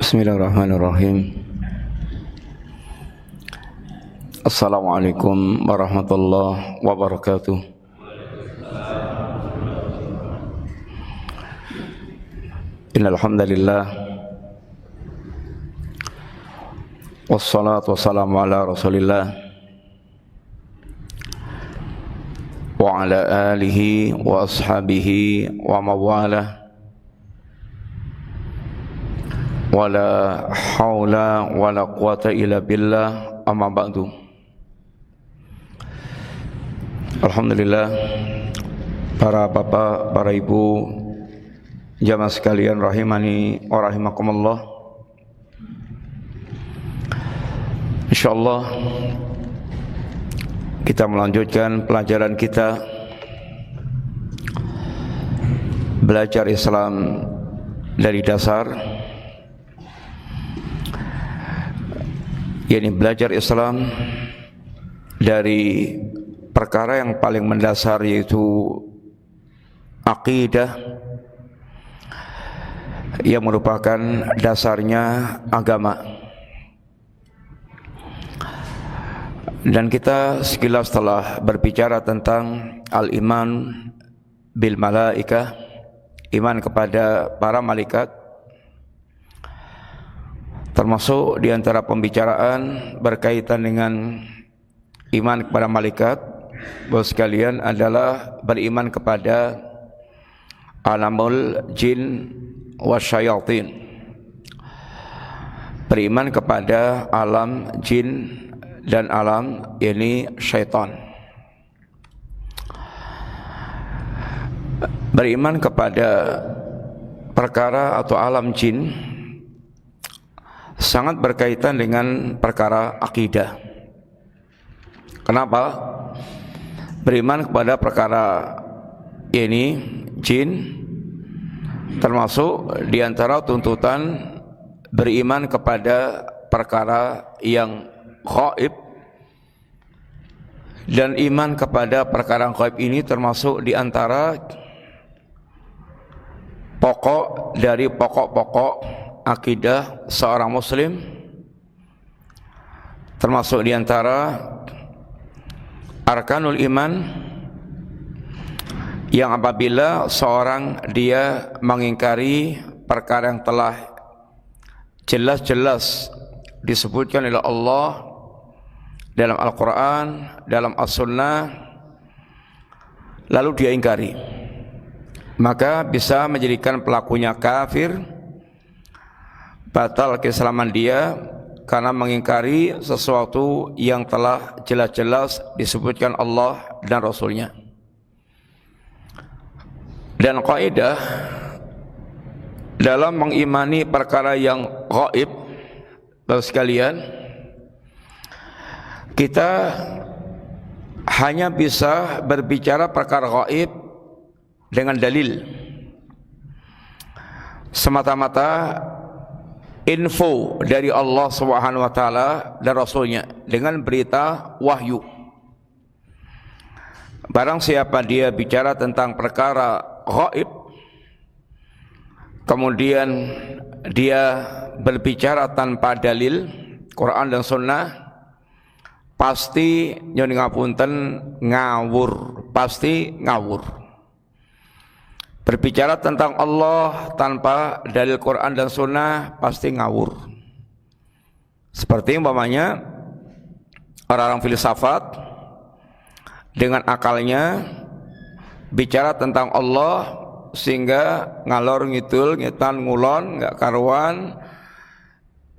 Bismillahirrahmanirrahim. Assalamualaikum warahmatullahi wabarakatuh. Innal hamdalillah wassalatu wassalamu ala Rasulillah wa ala alihi wa ashabihi wa mawalah. Wala haula wala quwata illa billah, amma ba'du. Alhamdulillah, para bapak, para ibu, jamaah sekalian rahimani wa rahimakumullah. Insyaallah kita melanjutkan pelajaran kita belajar Islam dari dasar, yakni belajar Islam dari perkara yang paling mendasar, yaitu akidah, yang merupakan dasarnya agama. Dan kita sekilas telah berbicara tentang al-iman bil malaikah, iman kepada para malaikat. Termasuk di antara pembicaraan berkaitan dengan iman kepada malaikat, bahwa sekalian adalah beriman kepada alamul jin wasyayatin, beriman kepada alam jin dan alam ini syaitan. Beriman kepada perkara atau alam jin sangat berkaitan dengan perkara akidah. Kenapa? Beriman kepada perkara ini jin termasuk di antara tuntutan beriman kepada perkara yang gaib, dan iman kepada perkara gaib ini termasuk di antara pokok dari pokok-pokok akidah seorang muslim, termasuk di antara arkanul iman, yang apabila seorang dia mengingkari perkara yang telah jelas-jelas disebutkan oleh Allah dalam Al-Quran, dalam As-Sunnah, lalu dia ingkari, maka bisa menjadikan pelakunya kafir, batal keislaman dia karena mengingkari sesuatu yang telah jelas-jelas disebutkan Allah dan Rasulnya. Dan kaidah dalam mengimani perkara yang gaib, Bapak sekalian, kita hanya bisa berbicara perkara gaib dengan dalil, semata-mata info dari Allah Subhanahu wa taala dan Rasulnya dengan berita wahyu. Barang siapa dia bicara tentang perkara gaib, kemudian dia berbicara tanpa dalil Quran dan Sunnah, pasti nyuwun ngapunten ngawur, pasti ngawur. Berbicara tentang Allah tanpa dalil Quran dan Sunnah pasti ngawur. Seperti umpamanya orang-orang filsafat dengan akalnya bicara tentang Allah sehingga ngalor ngidul, ngetan ngulon, nggak karuan,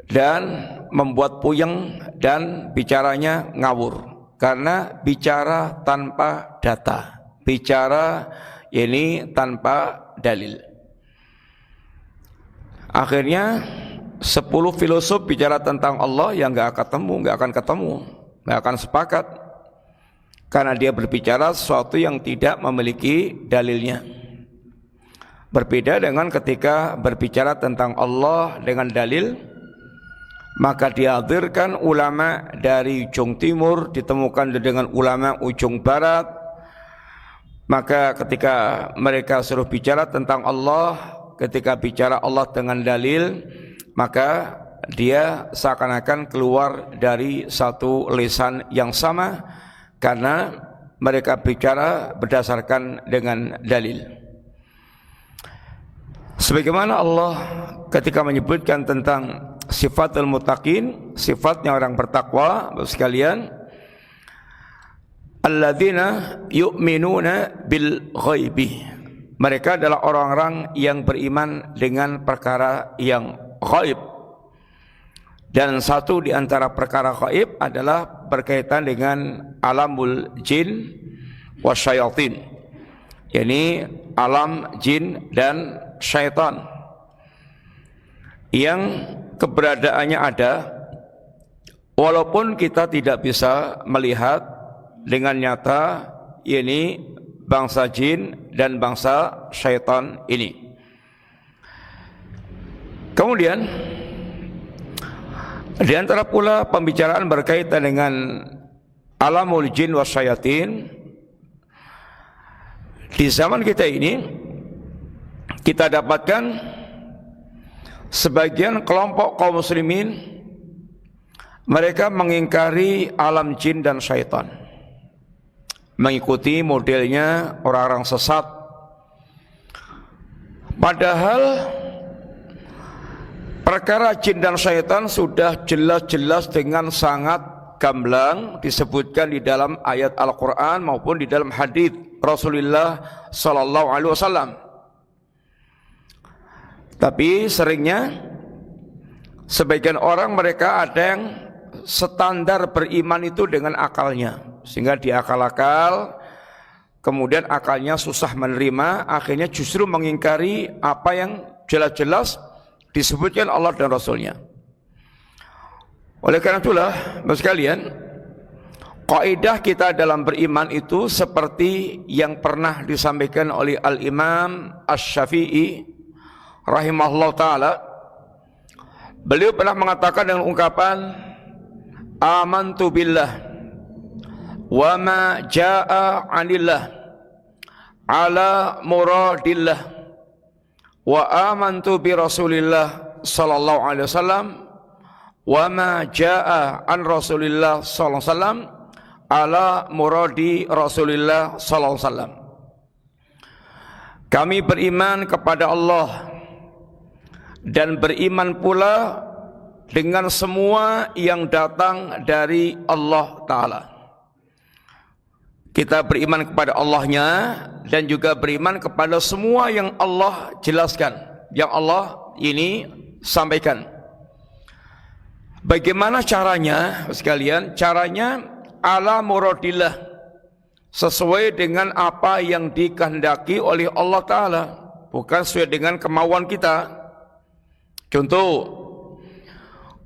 dan membuat puyeng, dan bicaranya ngawur karena bicara tanpa data, bicara ini tanpa dalil. Akhirnya 10 filosof bicara tentang Allah yang nggak akan sepakat, karena dia berbicara sesuatu yang tidak memiliki dalilnya. Berbeda dengan ketika berbicara tentang Allah dengan dalil, maka dihadirkan ulama dari ujung timur ditemukan dengan ulama ujung barat. Maka ketika mereka suruh bicara tentang Allah, ketika bicara Allah dengan dalil, maka dia seakan-akan keluar dari satu lisan yang sama karena mereka bicara berdasarkan dengan dalil. Sebagaimana Allah ketika menyebutkan tentang sifatul muttaqin, sifatnya orang bertakwa, Bapak sekalian, alladzina yu'minuna bil ghaibi. Mereka adalah orang-orang yang beriman dengan perkara yang ghaib. Dan satu di antara perkara ghaib adalah berkaitan dengan alamul jin wasyayatin, yakni alam jin dan syaitan yang keberadaannya ada walaupun kita tidak bisa melihat dengan nyata, yakni bangsa jin dan bangsa syaitan ini. Kemudian di antara pula pembicaraan berkaitan dengan alamul jin wasyayatin, di zaman kita ini kita dapatkan sebagian kelompok kaum muslimin mereka mengingkari alam jin dan syaitan, mengikuti modelnya orang-orang sesat, padahal perkara jin dan syaitan sudah jelas-jelas dengan sangat gamblang disebutkan di dalam ayat Al-Quran maupun di dalam hadis Rasulullah Sallallahu Alaihi Wasallam. Tapi seringnya sebagian orang mereka ada yang standar beriman itu dengan akalnya, sehingga diakal-akal, kemudian akalnya susah menerima, akhirnya justru mengingkari apa yang jelas-jelas disebutkan Allah dan Rasulnya. Oleh karena itulah, Bapak sekalian, kaidah kita dalam beriman itu seperti yang pernah disampaikan oleh Al-Imam Asy-Syafi'i rahimahullah ta'ala. Beliau pernah mengatakan dengan ungkapan amantu billah wa ma jaa 'anillah ala muradillah wa amantu bi Rasulillah sallallahu alaihi wasallam wa ma jaa an Rasulillah sallallahu alaihi wasallam ala muradi Rasulillah sallallahu alaihi wasallam. Kami beriman kepada Allah dan beriman pula dengan semua yang datang dari Allah Ta'ala. Kita beriman kepada Allahnya dan juga beriman kepada semua yang Allah jelaskan, yang Allah ini sampaikan. Bagaimana caranya sekalian? Caranya ala muradillah, sesuai dengan apa yang dikehendaki oleh Allah Ta'ala, bukan sesuai dengan kemauan kita. Contoh,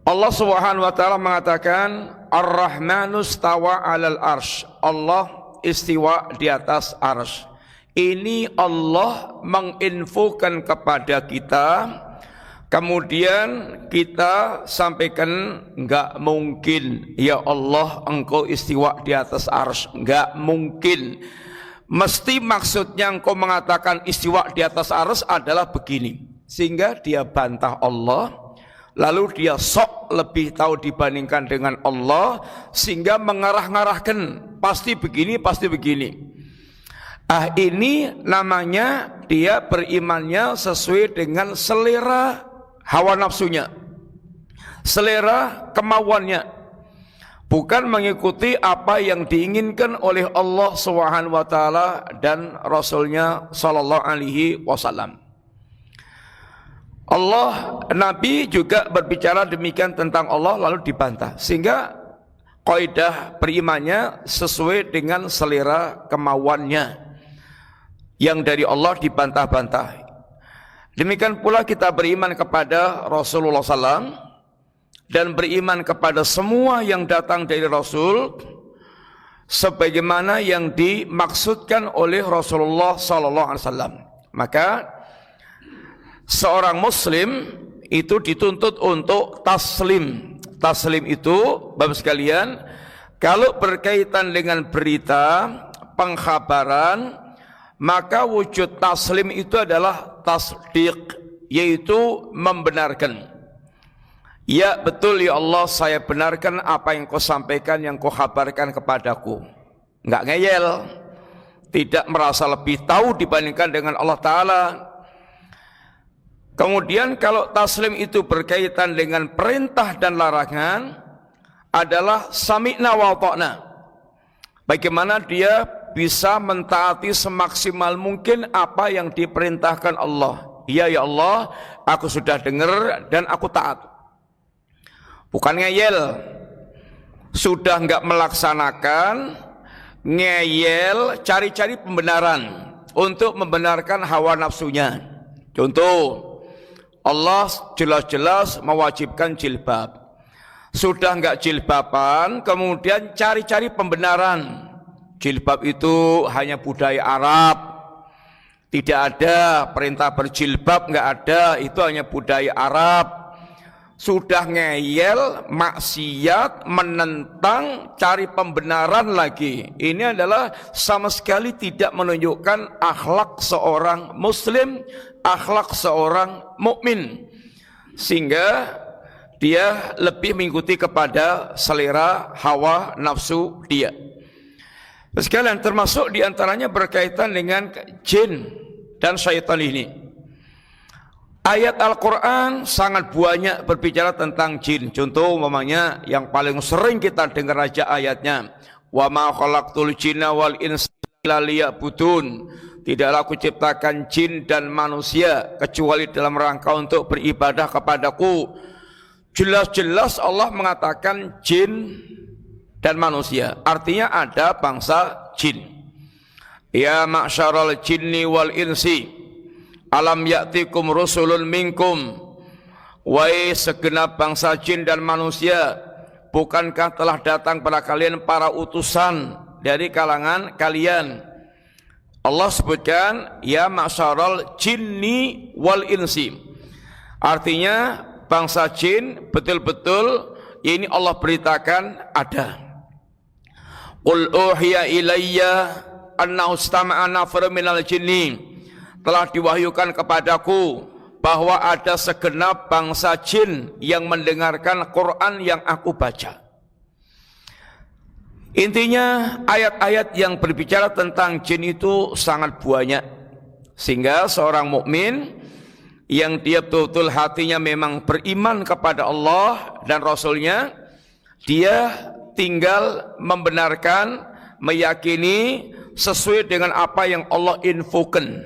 Allah Subhanahu wa Ta'ala mengatakan Ar-Rahmanu stawa 'alal arsy, Allah istiwa di atas arsy. Ini Allah menginfokan kepada kita, kemudian kita sampaikan enggak mungkin ya Allah engkau istiwa di atas arsy, enggak mungkin. Mesti maksudnya engkau mengatakan istiwa di atas arsy adalah begini, sehingga dia bantah Allah. Lalu dia sok lebih tahu dibandingkan dengan Allah, sehingga mengarah-ngarahkan pasti begini, pasti begini. Ini namanya dia berimannya sesuai dengan selera hawa nafsunya, selera kemauannya, bukan mengikuti apa yang diinginkan oleh Allah Subhanahu wa Ta'ala dan Rasulnya Sallallahu Alaihi Wasallam. Allah, Nabi juga berbicara demikian tentang Allah lalu dibantah, sehingga kaidah berimannya sesuai dengan selera kemauannya, yang dari Allah dibantah-bantah. Demikian pula kita beriman kepada Rasulullah SAW dan beriman kepada semua yang datang dari Rasul sebagaimana yang dimaksudkan oleh Rasulullah SAW. Maka seorang muslim itu dituntut untuk taslim. Taslim itu, Bapak sekalian, kalau berkaitan dengan berita, pengkhabaran, maka wujud taslim itu adalah tasdiq, yaitu membenarkan. Ya betul ya Allah, saya benarkan apa yang kau sampaikan, yang kau kabarkan kepadaku. Enggak ngeyel, tidak merasa lebih tahu dibandingkan dengan Allah Ta'ala. Kemudian kalau taslim itu berkaitan dengan perintah dan larangan, adalah sami'na wa ta'na. Bagaimana dia bisa mentaati semaksimal mungkin apa yang diperintahkan Allah. Ya Allah, aku sudah dengar dan aku taat. Bukan ngeyel, sudah enggak melaksanakan, ngeyel, cari-cari pembenaran untuk membenarkan hawa nafsunya. Contoh, Allah jelas-jelas mewajibkan jilbab. Sudah enggak jilbaban, kemudian cari-cari pembenaran. Jilbab itu hanya budaya Arab, tidak ada perintah berjilbab, enggak ada, itu hanya budaya Arab. Sudah ngeyel, maksiat, menentang, cari pembenaran lagi. Ini adalah sama sekali tidak menunjukkan akhlak seorang muslim, akhlak seorang mukmin, sehingga dia lebih mengikuti kepada selera hawa nafsu dia. Sekalian, termasuk diantaranya berkaitan dengan jin dan syaitan ini. Ayat Al-Quran sangat banyak berbicara tentang jin. Contoh umpamanya yang paling sering kita dengar aja ayatnya, wa ma khalaqtul jinna wal insa illa liya'budun. Tidaklah aku ciptakan jin dan manusia kecuali dalam rangka untuk beribadah kepadaku. Jelas-jelas Allah mengatakan jin dan manusia, artinya ada bangsa jin. Ya ma'syaral jinni wal insi alam ya'tikum rusulun minkum, wahai segenap bangsa jin dan manusia, bukankah telah datang pada kalian para utusan dari kalangan kalian. Allah sebutkan ya ma'syaral jinni wal insi, artinya bangsa jin betul-betul ini Allah beritakan ada. Qul uhiya ilayya annahu istama'a nafarun minal jinni, telah diwahyukan kepadaku bahwa ada segenap bangsa jin yang mendengarkan Quran yang aku baca. Intinya ayat-ayat yang berbicara tentang jin itu sangat banyak, sehingga seorang mukmin yang dia betul-betul hatinya memang beriman kepada Allah dan Rasulnya, dia tinggal membenarkan, meyakini sesuai dengan apa yang Allah infokan,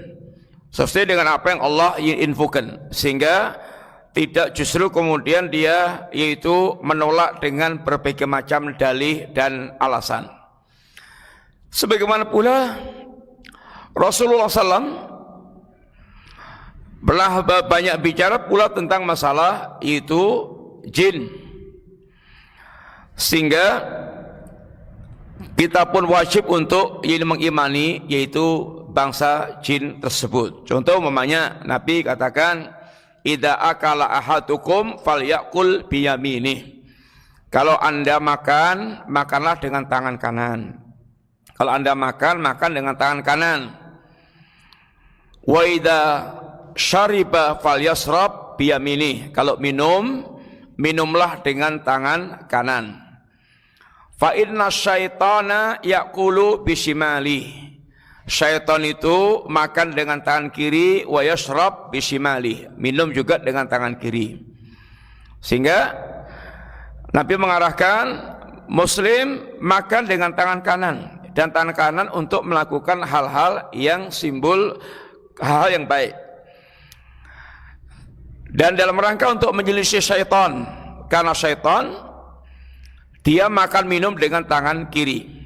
sesuai dengan apa yang Allah infokan, sehingga tidak justru kemudian dia yaitu menolak dengan berbagai macam dalih dan alasan. Sebagaimana pula Rasulullah SAW pernah banyak bicara pula tentang masalah itu jin, sehingga kita pun wajib untuk mengimani yaitu bangsa jin tersebut. Contoh umpamanya Nabi katakan, idza akala ahadukum falyakul biyaminih. Kalau Anda makan, makanlah dengan tangan kanan. Kalau Anda makan, makan dengan tangan kanan. Wa idza syariba falyasrab biyaminih. Kalau minum, minumlah dengan tangan kanan. Fa inna syaitana yakulu bishimali. Syaitan itu makan dengan tangan kiri, wa yashrab bishimali, minum juga dengan tangan kiri. Sehingga Nabi mengarahkan muslim makan dengan tangan kanan, dan tangan kanan untuk melakukan hal-hal yang simbol hal-hal yang baik. Dan dalam rangka untuk menyelisih syaitan, karena syaitan dia makan minum dengan tangan kiri,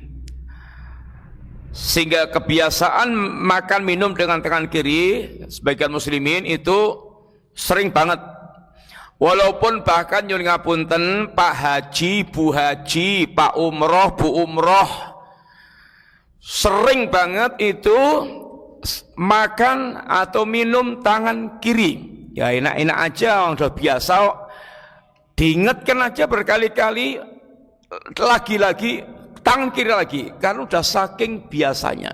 sehingga kebiasaan makan minum dengan tangan kiri sebagian muslimin itu sering banget. Walaupun bahkan nyuwun ngapunten Pak Haji, Bu Haji, Pak Umroh, Bu Umroh, sering banget itu makan atau minum tangan kiri. Ya enak-enak aja, orang sudah biasa. Diingatkan aja berkali-kali, lagi-lagi tangan kiri lagi, karena sudah saking biasanya.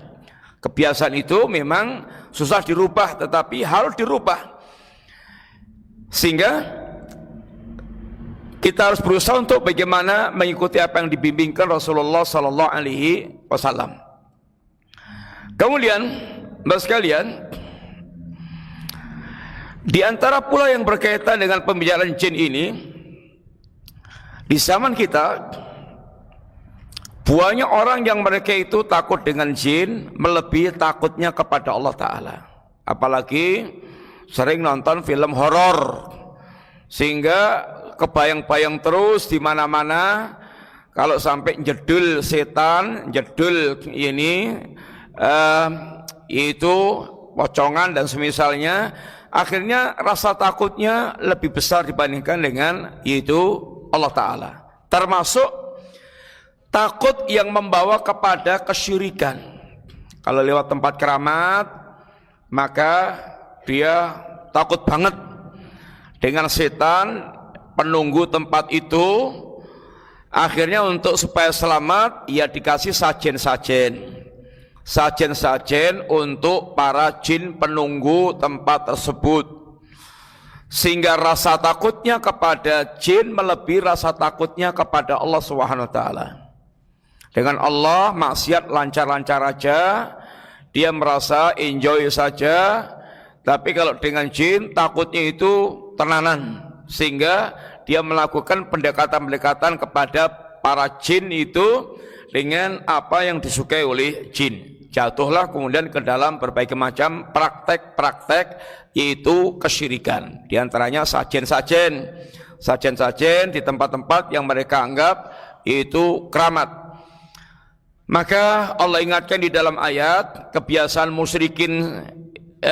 Kebiasaan itu memang susah dirubah, tetapi harus dirubah. Sehingga kita harus berusaha untuk bagaimana mengikuti apa yang dibimbingkan Rasulullah sallallahu alaihi wasallam. Kemudian, Bapak sekalian, di antara pula yang berkaitan dengan pembicaraan jin ini, di zaman kita banyak orang yang mereka itu takut dengan jin melebihi takutnya kepada Allah Ta'ala. Apalagi sering nonton film horor, sehingga kebayang-bayang terus di mana-mana kalau sampai jedul setan, jedul ini itu pocongan dan semisalnya, akhirnya rasa takutnya lebih besar dibandingkan dengan itu Allah Ta'ala. Termasuk takut yang membawa kepada kesyirikan. Kalau lewat tempat keramat, maka dia takut banget dengan setan penunggu tempat itu. Akhirnya untuk supaya selamat, ya dikasih sajen-sajen untuk para jin penunggu tempat tersebut, sehingga rasa takutnya kepada jin melebihi rasa takutnya kepada Allah Subhanahu wa taala. Dengan Allah maksiat lancar-lancar aja, dia merasa enjoy saja, tapi kalau dengan jin takutnya itu tenanan, sehingga dia melakukan pendekatan-pendekatan kepada para jin itu dengan apa yang disukai oleh jin. Jatuhlah kemudian ke dalam berbagai macam praktek-praktek, yaitu kesyirikan. Di antaranya sajen-sajen di tempat-tempat yang mereka anggap itu keramat. Maka Allah ingatkan di dalam ayat kebiasaan musyrikin,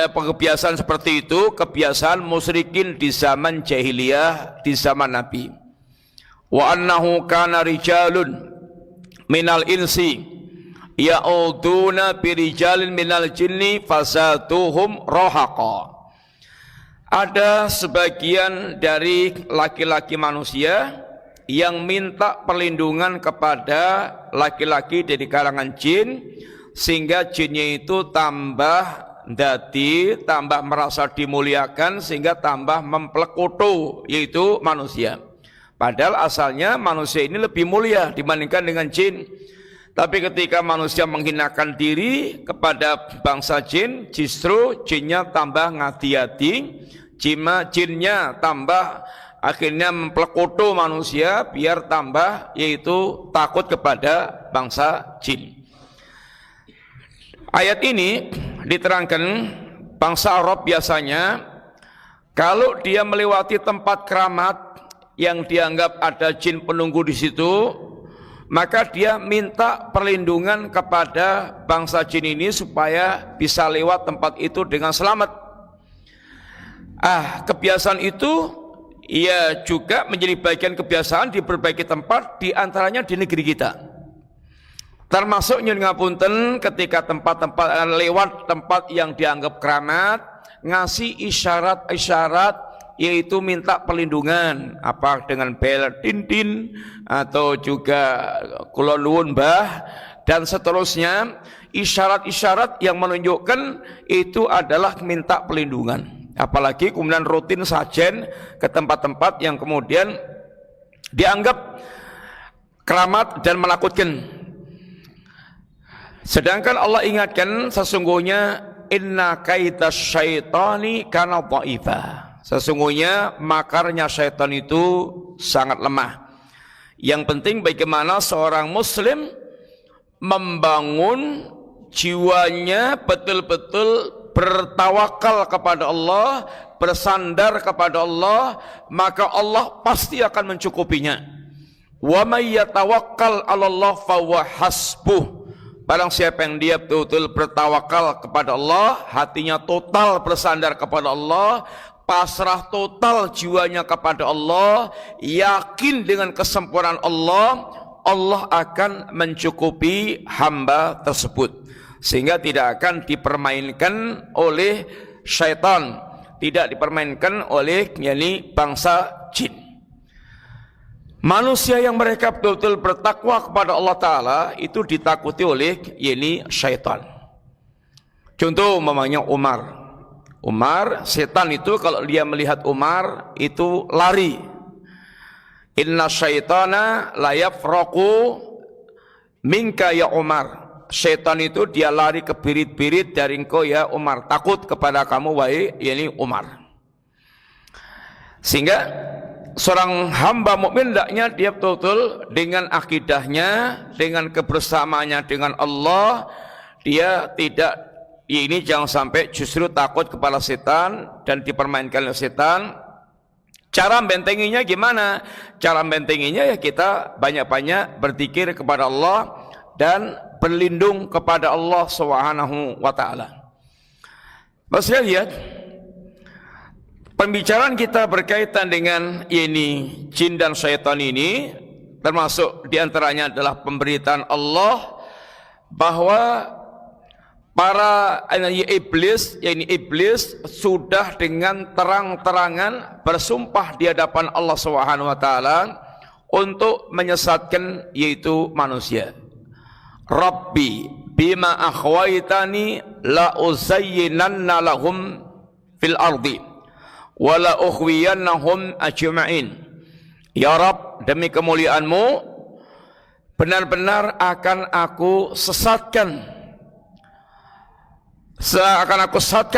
kebiasaan seperti itu, kebiasaan musyrikin di zaman jahiliyah, di zaman Nabi. Wa annahu kana rijalun minal insi ya'uduna birijalin minal jinni fasatuhum rohaqa. Ada sebagian dari laki-laki manusia yang minta perlindungan kepada laki-laki dari kalangan jin, sehingga jinnya itu tambah merasa dimuliakan, sehingga tambah memplekutu, yaitu manusia. Padahal asalnya manusia ini lebih mulia dibandingkan dengan jin. Tapi ketika manusia menghinakan diri kepada bangsa jin, justru jinnya tambah ngati-hati, jinnya tambah akhirnya memplekutu manusia biar tambah, yaitu takut kepada bangsa jin. Ayat ini diterangkan bangsa Arab biasanya kalau dia melewati tempat keramat yang dianggap ada jin penunggu di situ, maka dia minta perlindungan kepada bangsa jin ini supaya bisa lewat tempat itu dengan selamat. Kebiasaan itu ia juga menjadi bagian kebiasaan di berbagai tempat, di antaranya di negeri kita. Termasuk nyuwun ngapunten ketika tempat-tempat lewat tempat yang dianggap keramat, ngasih isyarat-isyarat, yaitu minta perlindungan, apa dengan bel tintin atau juga kula nuwun Mbah dan seterusnya, isyarat-isyarat yang menunjukkan itu adalah minta perlindungan. Apalagi kemudian rutin sajen ke tempat-tempat yang kemudian dianggap keramat dan menakutkan. Sedangkan Allah ingatkan sesungguhnya inna kaidas syaitani kana dha'ifa. Sesungguhnya makarnya syaitan itu sangat lemah. Yang penting bagaimana seorang muslim membangun jiwanya betul-betul bertawakal kepada Allah, bersandar kepada Allah, maka Allah pasti akan mencukupinya. Wa may yatawakkal 'alallah fa huwa hasbuh. Barang siapa yang dia betul-betul bertawakal kepada Allah, hatinya total bersandar kepada Allah, pasrah total jiwanya kepada Allah, yakin dengan kesempurnaan Allah, Allah akan mencukupi hamba tersebut. Sehingga tidak akan dipermainkan oleh syaitan, tidak dipermainkan oleh bangsa jin. Manusia yang mereka betul-betul bertakwa kepada Allah Ta'ala itu ditakuti oleh syaitan. Contoh umpamanya Umar, setan itu kalau dia melihat Umar itu lari. Inna syaitana la yafraqu minka ya Umar. Syaitan itu dia lari ke birit-birit dari engkau ya Umar. Takut kepada kamu wahai yakni Umar. Sehingga seorang hamba mukmin hendaknya dia betul-betul dengan akidahnya, dengan kebersamaannya dengan Allah, dia tidak ini jangan sampai justru takut kepada setan dan dipermainkan oleh setan. Cara membentenginya gimana? Cara membentenginya ya kita banyak-banyak berzikir kepada Allah dan berlindung kepada Allah Subhanahu wa taala. Masih lihat pembicaraan kita berkaitan dengan ini jin dan syaitan ini, termasuk diantaranya adalah pemberitaan Allah bahwa para iblis sudah dengan terang-terangan bersumpah di hadapan Allah Subhanahu wa taala untuk menyesatkan yaitu manusia. Rabbi bima akhwaitani la uzayyinanna lahum fil ardi wa la ukhwiyannahum ajma'in. Ya Rabb, demi kemuliaanmu benar-benar akan aku sesatkan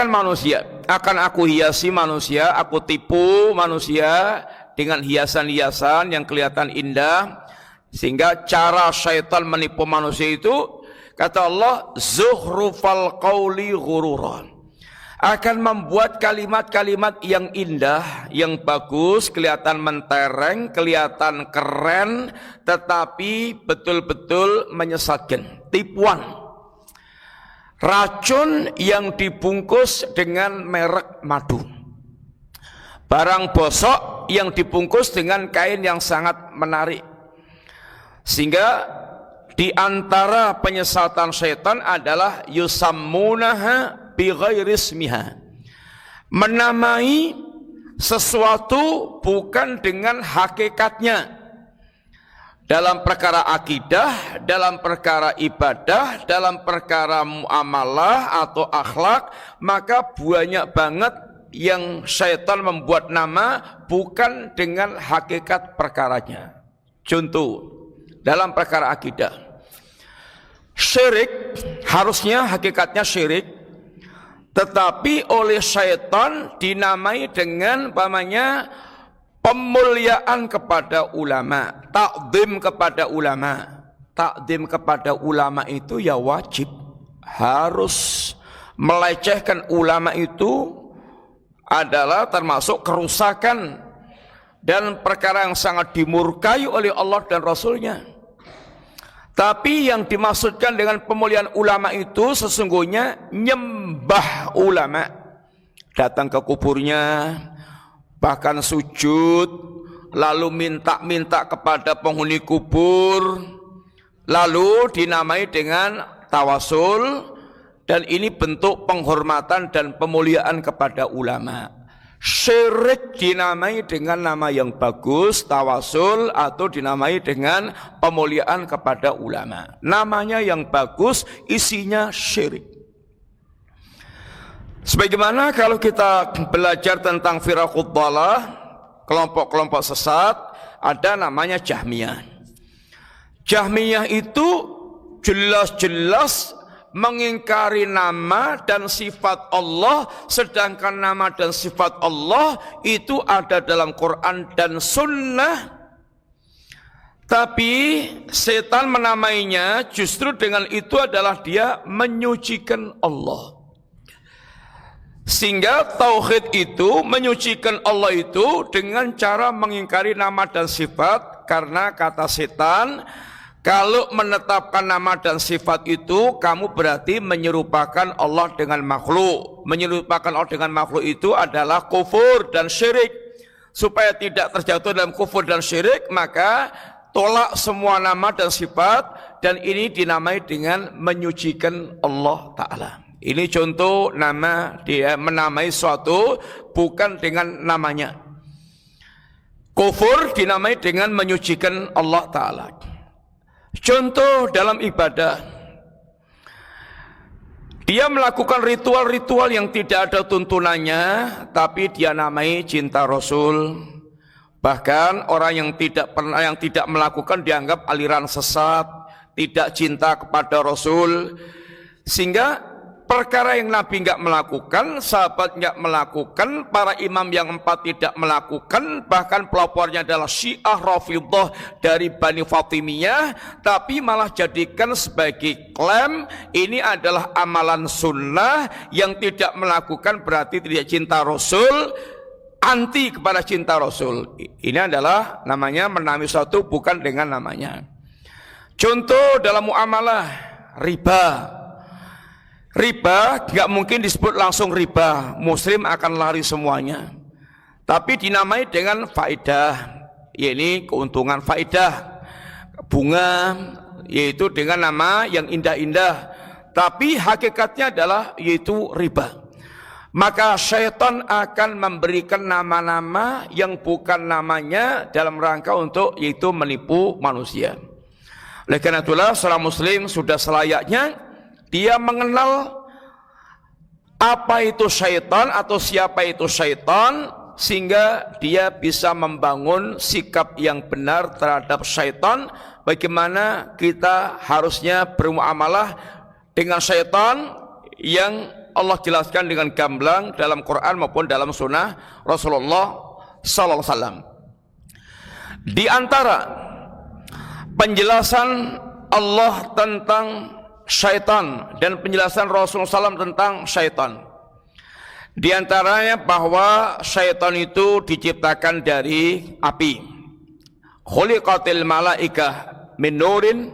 manusia, akan aku hiasi manusia, aku tipu manusia dengan hiasan-hiasan yang kelihatan indah. Sehingga cara syaitan menipu manusia itu, kata Allah, zuhrufal qawli ghururan, akan membuat kalimat-kalimat yang indah, yang bagus, kelihatan mentereng, kelihatan keren, tetapi betul-betul menyesatkan. Tipuan, racun yang dibungkus dengan merek madu, barang bosok yang dibungkus dengan kain yang sangat menarik. Sehingga di antara penyesatan syaitan adalah yusammunaha bi ghairi ismiha, menamai sesuatu bukan dengan hakikatnya. Dalam perkara akidah, dalam perkara ibadah, dalam perkara muamalah atau akhlak, maka banyak banget yang syaitan membuat nama bukan dengan hakikat perkaranya. Contoh, dalam perkara akidah, syirik harusnya hakikatnya syirik, tetapi oleh syaitan dinamai dengan namanya pemuliaan kepada ulama, takdim kepada ulama. Takdim kepada ulama itu ya wajib, harus. Melecehkan ulama itu adalah termasuk kerusakan dan perkara yang sangat dimurkai oleh Allah dan Rasulnya. Tapi yang dimaksudkan dengan pemuliaan ulama itu sesungguhnya nyembah ulama, datang ke kuburnya, bahkan sujud, lalu minta-minta kepada penghuni kubur, lalu dinamai dengan tawasul, dan ini bentuk penghormatan dan pemuliaan kepada ulama. Syirik dinamai dengan nama yang bagus, tawasul, atau dinamai dengan pemuliaan kepada ulama. Namanya yang bagus, isinya syirik. Sebagaimana kalau kita belajar tentang firaqud dhalah, kelompok-kelompok sesat, ada namanya Jahmiyah. Jahmiyah itu jelas-jelas mengingkari nama dan sifat Allah, sedangkan nama dan sifat Allah itu ada dalam Quran dan Sunnah. Tapi setan menamainya justru dengan itu adalah dia menyucikan Allah. Sehingga tauhid itu menyucikan Allah itu dengan cara mengingkari nama dan sifat. Karena kata setan, kalau menetapkan nama dan sifat itu, kamu berarti menyerupakan Allah dengan makhluk. Menyerupakan Allah dengan makhluk itu adalah kufur dan syirik. Supaya tidak terjatuh dalam kufur dan syirik, maka tolak semua nama dan sifat, dan ini dinamai dengan menyucikan Allah Ta'ala. Ini contoh nama, dia menamai suatu bukan dengan namanya. Kufur dinamai dengan menyucikan Allah Ta'ala. Contoh dalam ibadah, dia melakukan ritual-ritual yang tidak ada tuntunannya, tapi dia namai cinta Rasul, Bahkan orang yang tidak melakukan dianggap aliran sesat, tidak cinta kepada Rasul. Sehingga perkara yang Nabi enggak melakukan, sahabat enggak melakukan, para imam yang 4 tidak melakukan, bahkan pelopornya adalah Syiah Rafidhah dari Bani Fatimiyah, tapi malah jadikan sebagai klaim ini adalah amalan sunnah. Yang tidak melakukan berarti tidak cinta Rasul, anti kepada cinta Rasul. Ini adalah namanya menamai sesuatu bukan dengan namanya. Contoh dalam muamalah, riba. Riba nggak mungkin disebut langsung riba, Muslim akan lari semuanya. Tapi dinamai dengan faedah, yaitu keuntungan faedah, bunga, yaitu dengan nama yang indah-indah. Tapi hakikatnya adalah yaitu riba. Maka syaitan akan memberikan nama-nama yang bukan namanya dalam rangka untuk yaitu menipu manusia. Oleh karena itulah seorang muslim sudah selayaknya dia mengenal apa itu syaitan atau siapa itu syaitan, sehingga dia bisa membangun sikap yang benar terhadap syaitan. Bagaimana kita harusnya bermuamalah dengan syaitan yang Allah jelaskan dengan gamblang dalam Quran maupun dalam sunnah Rasulullah sallallahu alaihi wasallam. Di antara penjelasan Allah tentang syaitan dan penjelasan Rasulullah SAW tentang syaitan, di antaranya bahwa syaitan itu diciptakan dari api. Khuliqatil malaikah min nurin,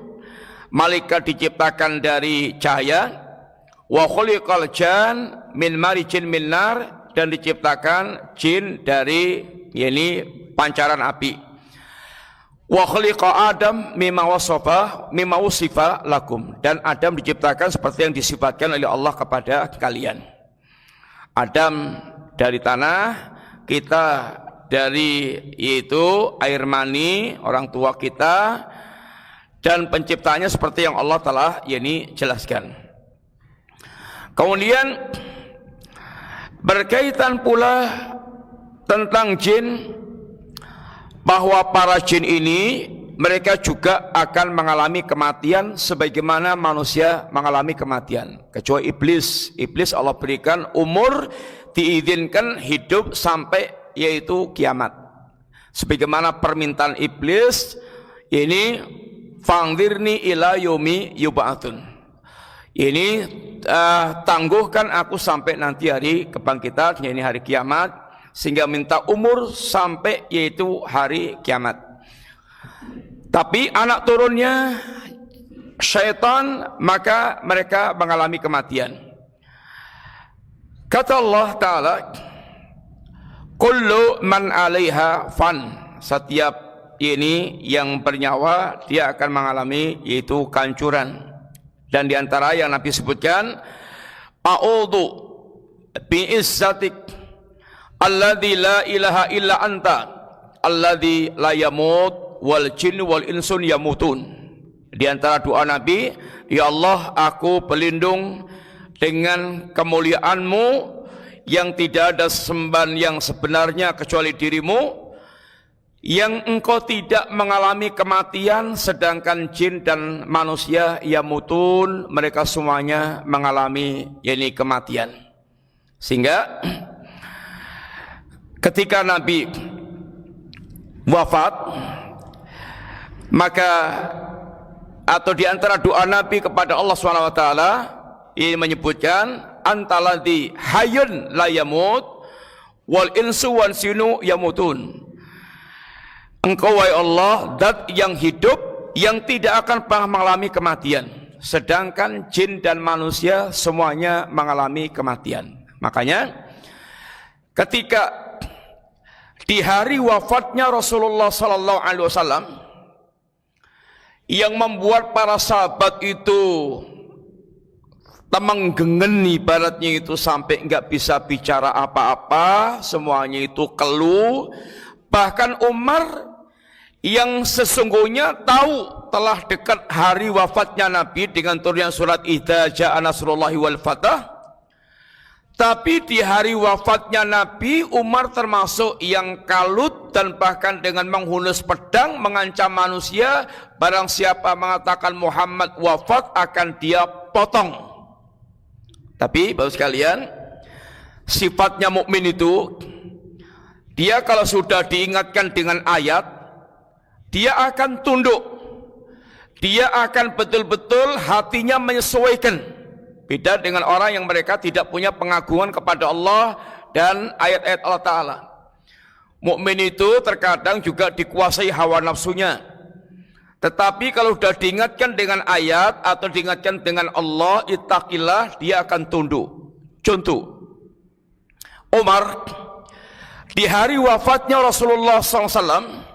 malaikat diciptakan dari cahaya. Wa khuliqal jan min marijin min nar, dan diciptakan jin dari pancaran api. Wa khuliqa Adam mimma wasifa lakum, dan Adam diciptakan seperti yang disifatkan oleh Allah kepada kalian. Adam dari tanah, kita dari yaitu air mani orang tua kita, dan penciptanya seperti yang Allah telah jelaskan. Kemudian berkaitan pula tentang jin, bahwa para jin ini mereka juga akan mengalami kematian sebagaimana manusia mengalami kematian, kecuali iblis. Iblis Allah berikan umur, diizinkan hidup sampai yaitu kiamat. Sebagaimana permintaan iblis ini, fangdirni ila yaumi yub'atsun. Ini tangguhkan aku sampai nanti hari kebangkitan, yaitu hari kiamat, sehingga minta umur sampai yaitu hari kiamat. Tapi anak turunnya syaitan, maka mereka mengalami kematian. Kata Allah Ta'ala, kullu man 'alaiha fan, setiap ini yang bernyawa dia akan mengalami yaitu kehancuran. Dan diantara yang Nabi sebutkan, a'udhu bi'izzatik alladzi la ilaha illa anta alladzi la yamut wal jin wal insun yamutun. Di antara doa Nabi, ya Allah, aku berlindung dengan kemuliaanmu yang tidak ada sembahan yang sebenarnya kecuali dirimu, yang engkau tidak mengalami kematian, sedangkan jin dan manusia yamutun, mereka semuanya mengalami kematian. Sehingga ketika Nabi wafat, maka atau di antara doa Nabi kepada Allah SWT, ini menyebutkan antaladzi hayyun la yamut wal insu wan sinu yamutun. Engkau wahai Allah, zat yang hidup yang tidak akan pernah mengalami kematian, sedangkan jin dan manusia semuanya mengalami kematian. Makanya ketika di hari wafatnya Rasulullah sallallahu alaihi wasallam, yang membuat para sahabat itu temenggengen ibaratnya itu sampai enggak bisa bicara apa-apa, semuanya itu keluh. Bahkan Umar yang sesungguhnya tahu telah dekat hari wafatnya Nabi dengan turunnya surat Idza Jaa Nasrullahi wal Fath, Tapi di hari wafatnya Nabi, Umar termasuk yang kalut dan bahkan dengan menghunus pedang mengancam manusia, barang siapa mengatakan Muhammad wafat akan dia potong. Tapi Bapak sekalian, sifatnya mukmin itu, dia kalau sudah diingatkan dengan ayat, dia akan tunduk. Dia akan betul-betul hatinya menyesuaikan. Beda dengan orang yang mereka tidak punya pengagungan kepada Allah dan ayat-ayat Allah Ta'ala. Mukmin itu terkadang juga dikuasai hawa nafsunya. Tetapi kalau sudah diingatkan dengan ayat atau diingatkan dengan Allah, ittaqillah, dia akan tunduk. Contoh, Umar di hari wafatnya Rasulullah SAW,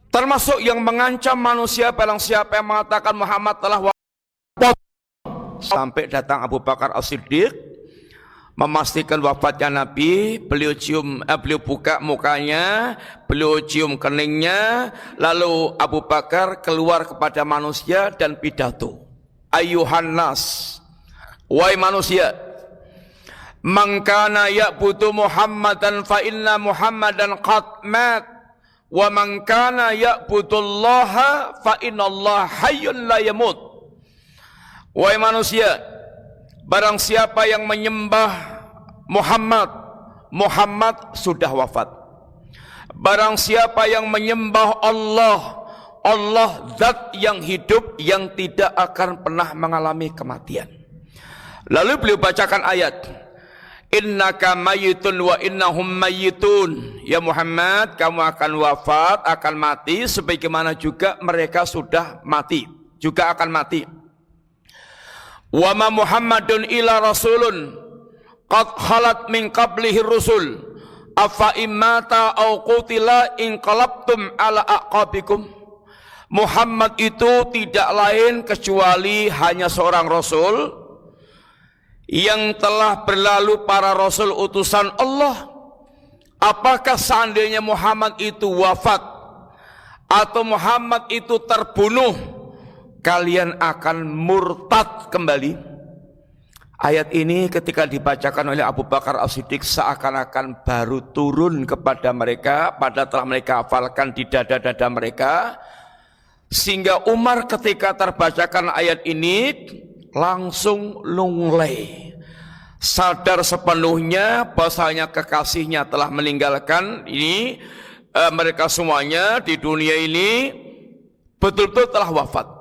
termasuk yang mengancam manusia, barang siapa yang mengatakan Muhammad telah wafat, sampai datang Abu Bakar As-Siddiq memastikan wafatnya Nabi. Beliau buka mukanya, beliau cium keningnya, lalu Abu Bakar keluar kepada manusia dan pidato, ayuhan nas, wahai manusia, man kana ya'budu Muhammadan fa inna Muhammadan qad mat, wa man kana ya'budullaha fa innallaha hayyun la yamut. Wahai manusia, barang siapa yang menyembah Muhammad, Muhammad sudah wafat. Barang siapa yang menyembah Allah, Allah zat yang hidup yang tidak akan pernah mengalami kematian. Lalu beliau bacakan ayat, innaka mayyitun wa innahum mayyitun. Ya Muhammad, kamu akan wafat, akan mati, sebagaimana juga mereka sudah mati, juga akan mati. Wa ma Muhammadun illa rasulun qad khalat min qablihi rusul afa immata au qutila inqalabtum ala aqabikum. Muhammad itu tidak lain kecuali hanya seorang rasul yang telah berlalu para rasul utusan Allah. Apakah seandainya Muhammad itu wafat atau Muhammad itu terbunuh, kalian akan murtad kembali? Ayat ini ketika dibacakan oleh Abu Bakar As-Siddiq seakan-akan baru turun kepada mereka, padahal telah mereka hafalkan di dada-dada mereka. Sehingga Umar ketika terbacakan ayat ini langsung lunglai, sadar sepenuhnya bahwasanya kekasihnya telah meninggalkan ini, mereka semuanya di dunia ini betul-betul telah wafat.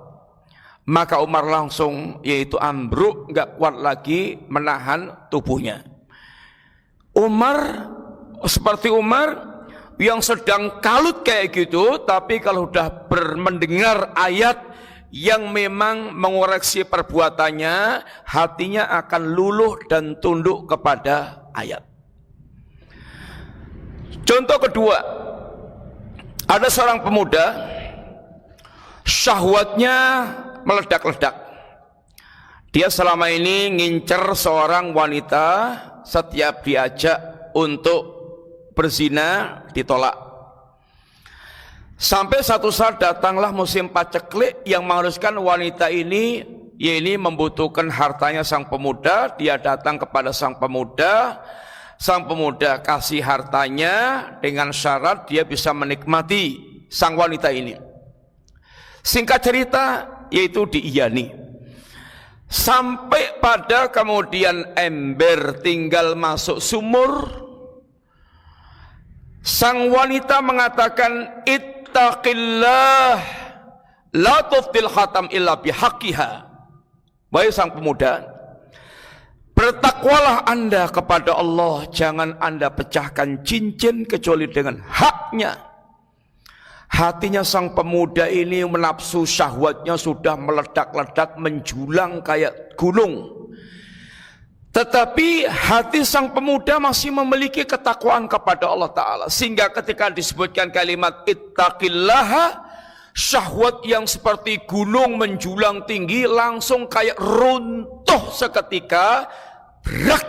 Maka Umar langsung yaitu ambruk, nggak kuat lagi menahan tubuhnya. Umar seperti Umar yang sedang kalut kayak gitu, tapi kalau sudah mendengar ayat yang memang mengoreksi perbuatannya, hatinya akan luluh dan tunduk kepada ayat. Contoh kedua, ada seorang pemuda, syahwatnya meledak-ledak. Dia selama ini ngincer seorang wanita, setiap diajak untuk berzina ditolak. Sampai satu saat datanglah musim paceklik yang mengharuskan wanita ini membutuhkan hartanya sang pemuda. Dia datang kepada sang pemuda kasih hartanya dengan syarat dia bisa menikmati sang wanita ini. Singkat cerita, yaitu diiyani. Sampai pada kemudian ember tinggal masuk sumur, sang wanita mengatakan, ittaqillah la tuftil khatam illa bihaqqiha. Wahai sang pemuda, bertakwalah anda kepada Allah, jangan anda pecahkan cincin kecuali dengan haknya. Hatinya sang pemuda ini menafsu, syahwatnya sudah meledak-ledak, menjulang kayak gunung. Tetapi hati sang pemuda masih memiliki ketakwaan kepada Allah Ta'ala. Sehingga ketika disebutkan kalimat ittaqillaha, syahwat yang seperti gunung menjulang tinggi langsung kayak runtuh seketika, brak,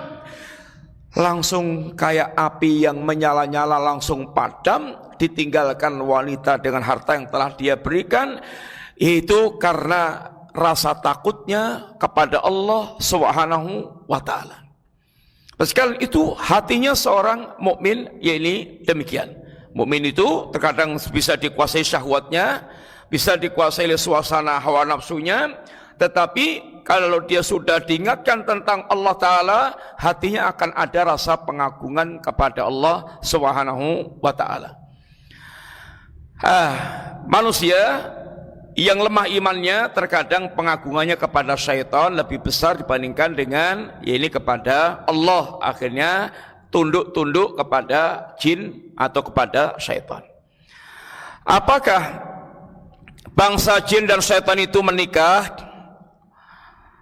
langsung kayak api yang menyala-nyala langsung padam. Ditinggalkan wanita dengan harta yang telah dia berikan, itu karena rasa takutnya kepada Allah Subhanahu wa ta'ala. Sekali itu hatinya seorang mukmin yakni demikian. Mukmin itu terkadang bisa dikuasai syahwatnya, bisa dikuasai oleh suasana hawa nafsunya, tetapi kalau dia sudah diingatkan tentang Allah Ta'ala, hatinya akan ada rasa pengagungan kepada Allah Subhanahu wa Ta'ala. Manusia yang lemah imannya terkadang pengagungannya kepada syaitan lebih besar dibandingkan dengan ini kepada Allah. Akhirnya tunduk kepada jin atau kepada syaitan. Apakah bangsa jin dan syaitan itu menikah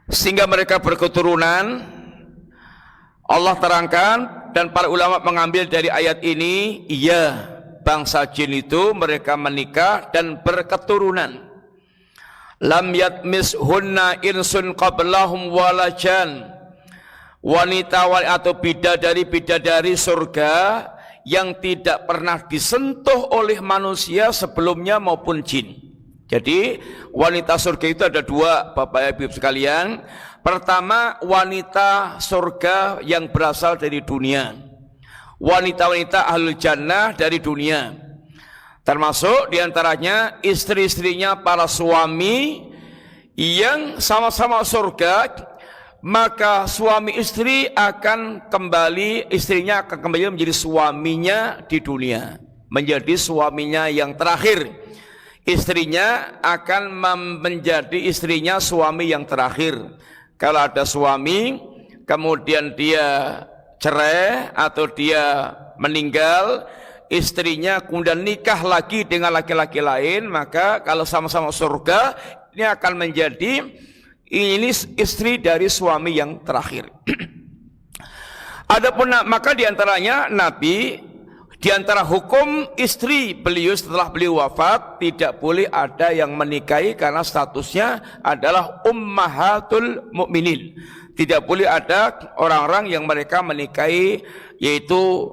sehingga mereka berketurunan? Allah terangkan dan para ulama mengambil dari ayat ini, iya, bangsa jin itu mereka menikah dan berketurunan. Lam yatmishunna insun qablahum walajan. Wanita atau bidadari surga yang tidak pernah disentuh oleh manusia sebelumnya maupun jin. Jadi wanita surga itu ada dua, Bapak Ibu sekalian. Pertama, wanita surga yang berasal dari dunia. Wanita-wanita ahlul jannah dari dunia. Termasuk diantaranya istri-istrinya para suami yang sama-sama surga, maka suami istri akan kembali, istrinya akan kembali menjadi suaminya di dunia, menjadi suaminya yang terakhir. Istrinya akan menjadi istrinya suami yang terakhir. Kalau ada suami, kemudian dia cerai atau dia meninggal, istrinya kemudian nikah lagi dengan laki-laki lain, maka kalau sama-sama surga, ini akan menjadi ini istri dari suami yang terakhir. Adapun maka diantaranya Nabi, diantara hukum istri beliau setelah beliau wafat, tidak boleh ada yang menikahi karena statusnya adalah ummahatul mukminin. Tidak boleh ada orang-orang yang mereka menikahi yaitu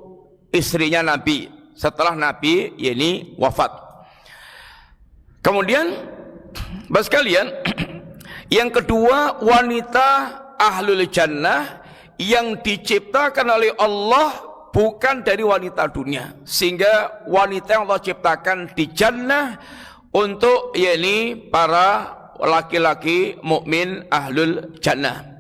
istrinya Nabi setelah Nabi ini wafat. Kemudian Bapak sekalian, yang kedua, wanita ahlul jannah yang diciptakan oleh Allah bukan dari wanita dunia, sehingga wanita yang Allah ciptakan di jannah untuk yakni para laki-laki mukmin ahlul jannah.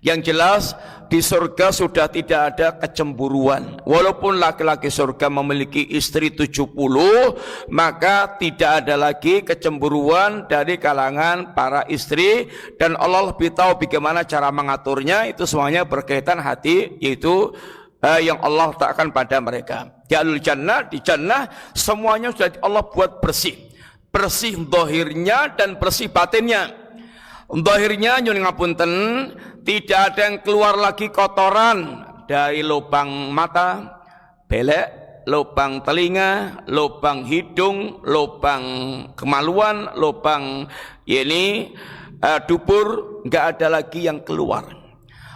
Yang jelas di surga sudah tidak ada kecemburuan. Walaupun laki-laki surga memiliki istri 70, maka tidak ada lagi kecemburuan dari kalangan para istri, dan Allah lebih tahu bagaimana cara mengaturnya. Itu semuanya berkaitan hati, yaitu yang Allah letakkan pada mereka. Di ahlul jannah, di jannah semuanya sudah Allah buat bersih. Bersih zahirnya dan bersih batinnya. Zahirnya nyuwun ngapunten, tidak ada yang keluar lagi kotoran dari lubang mata, belek, lubang telinga, lubang hidung, lubang kemaluan, lubang ini dubur, enggak ada lagi yang keluar.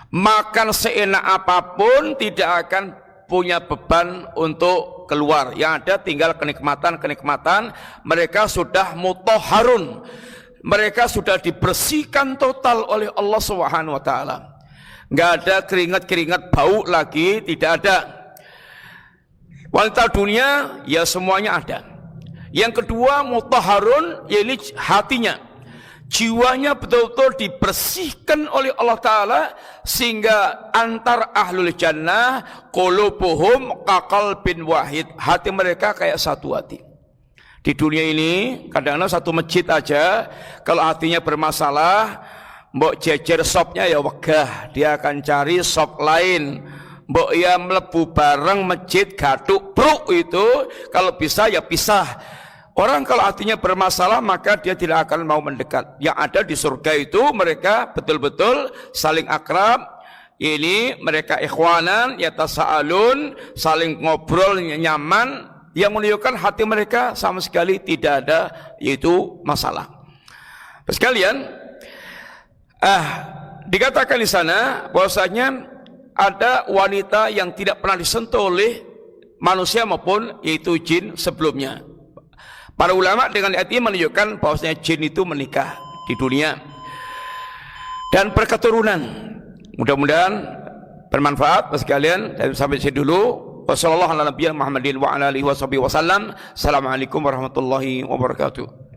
Makan seenak apapun tidak akan punya beban untuk keluar. Yang ada tinggal kenikmatan. Mereka sudah mutahharun. Mereka sudah dibersihkan total oleh Allah Subhanahu wa taala. Enggak ada keringat-keringat bau lagi, tidak ada. Wanita dunia ya semuanya ada. Yang kedua, mutahharun, yaitu hatinya. Jiwanya betul-betul dibersihkan oleh Allah Ta'ala, sehingga antar ahlul jannah qulubuhum kaqalbin wahid. Hati mereka kayak satu hati. Di dunia ini kadang-kadang satu masjid aja kalau hatinya bermasalah, mbok jejer sopnya ya wegah, dia akan cari sop lain. Mbok ya mlebu bareng masjid gathuk bruk, itu kalau bisa ya pisah. Orang kalau hatinya bermasalah maka dia tidak akan mau mendekat. Yang ada di surga itu mereka betul-betul saling akrab. Ini mereka ikhwanan, yatasaalun, saling ngobrol nyaman, yang menunjukkan hati mereka sama sekali tidak ada yaitu masalah. Sekalian, dikatakan di sana bahwasanya ada wanita yang tidak pernah disentuh oleh manusia maupun yaitu jin sebelumnya. Para ulama dengan ayat ini menunjukkan bahwasanya jin itu menikah di dunia dan berketurunan. Mudah-mudahan bermanfaat bagi kalian. Dan sampai sini dulu. Wassalamualaikum warahmatullahi wabarakatuh.